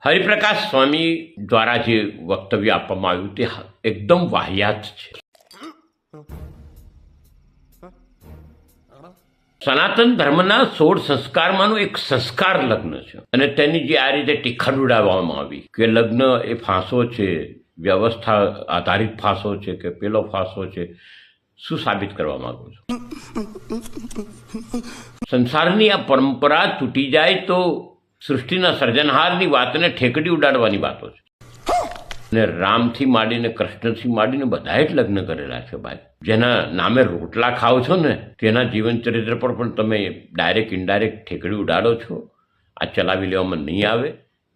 હરિપ્રકાશ સ્વામી દ્વારા જે વક્તવ્ય આપવામાં આવ્યું તે એકદમ વાહિયાત છે. સનાતન ધર્મના 16 સંસ્કારમાંનો એક સંસ્કાર લગ્ન છે અને તેની જે આ રીતે ટીખા ઉડાવવામાં આવી કે લગ્ન એ ફાંસો છે, વ્યવસ્થા આધારિત ફાંસો છે કે પેલો ફાંસો છે, શું સાબિત કરવા માંગો છો? સંસારની આ પરંપરા તૂટી જાય તો સૃષ્ટિના સર્જનહારની વાતને ઠેકડી ઉડાડવાની વાતો છે. અને રામથી માંડીને કૃષ્ણથી માંડીને બધાએ જ લગ્ન કરેલા છે ભાઈ. જેના નામે રોટલા ખાઓ છો ને તેના જીવન ચરિત્ર પર પણ તમે ડાયરેક્ટ ઇનડાયરેક્ટ ઠેકડી ઉડાડો છો. આ ચલાવી લેવામાં નહીં આવે.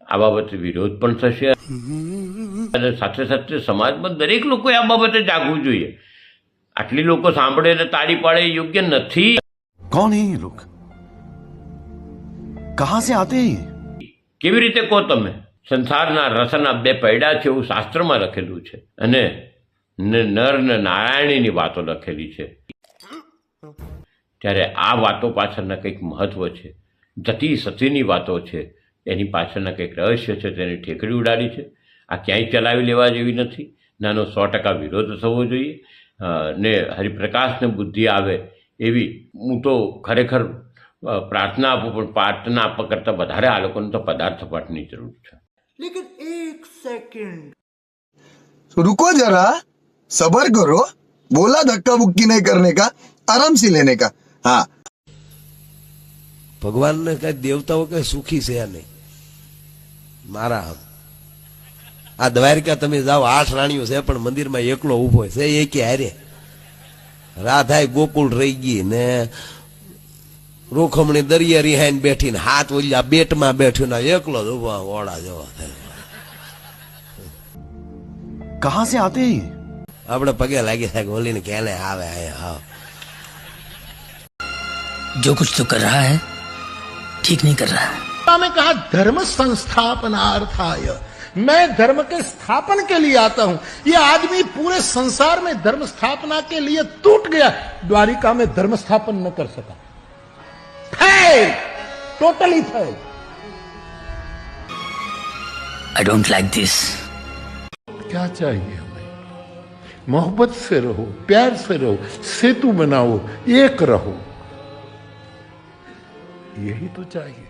આ બાબતે વિરોધ પણ થશે અને સાથે સાથે સમાજમાં દરેક લોકોએ આ બાબતે જાગવું જોઈએ. આટલી લોકો સાંભળે અને તાળી પાડે એ યોગ્ય નથી. कौन है ये लोग, कहां से आते हैं? કેવી રીતે કહો તમે? સંસારના રસના 2 પૈડા છે એવું શાસ્ત્રમાં લખેલું છે અને નર ને નારાયણીની વાતો લખેલી છે. ત્યારે આ વાતો પાછળના કંઈક મહત્વ છે, જતી સતીની વાતો છે, એની પાછળના કંઈક રહસ્ય છે, તેની ઠેકડી ઉડાડી છે. આ ક્યાંય ચલાવી લેવા જેવી નથી. નાનો 100% વિરોધ થવો જોઈએ ને હરિપ્રકાશને બુદ્ધિ આવે એવી હું તો ખરેખર પ્રાર્થના આપું, પણ પ્રાર્થના આપવા કરતાં વધારે આ લોકોને તો પદાર્થ પાઠની જરૂર છે. लेकिन एक सेकंड, रुको जरा, सबर करो. बोला धक्का बुक्की नहीं करने का, आराम से लेने का. हाँ, ભગવાન ને કઈ દેવતાઓ કઈ સુખી છે નહીં. મારા આ દ્વારકા તમે જાઓ 8 રાણીઓ છે પણ મંદિરમાં એકલો ઉભો છે. એ કે હારે રાધાય ગોકુળ રહી ગઈ ને રોખમણી દરિયા રિહાઈને બેઠી ને હાથ ઓલા બેટમાં બેઠ્યું ને એકલો જ ઉભો ઓળા જેવો कहां से आते हैं? આપણે પગે લાગી થાય ઓલીને કેને આવે હા. जो कुछ तो कर रहा है ठीक नहीं कर रहा है. में कहा धर्म संस्थापनार्थाय, मैं धर्म के स्थापन के लिए आता हूं. ये आदमी पूरे संसार में धर्म स्थापना के लिए टूट गया. द्वारिका में धर्म स्थापन न कर सका. Fail, totally fail. I don't like this. क्या चाहिए हमें? मोहब्बत से रहो, प्यार से रहो, सेतु बनाओ, एक रहो. यही तो चाहिए.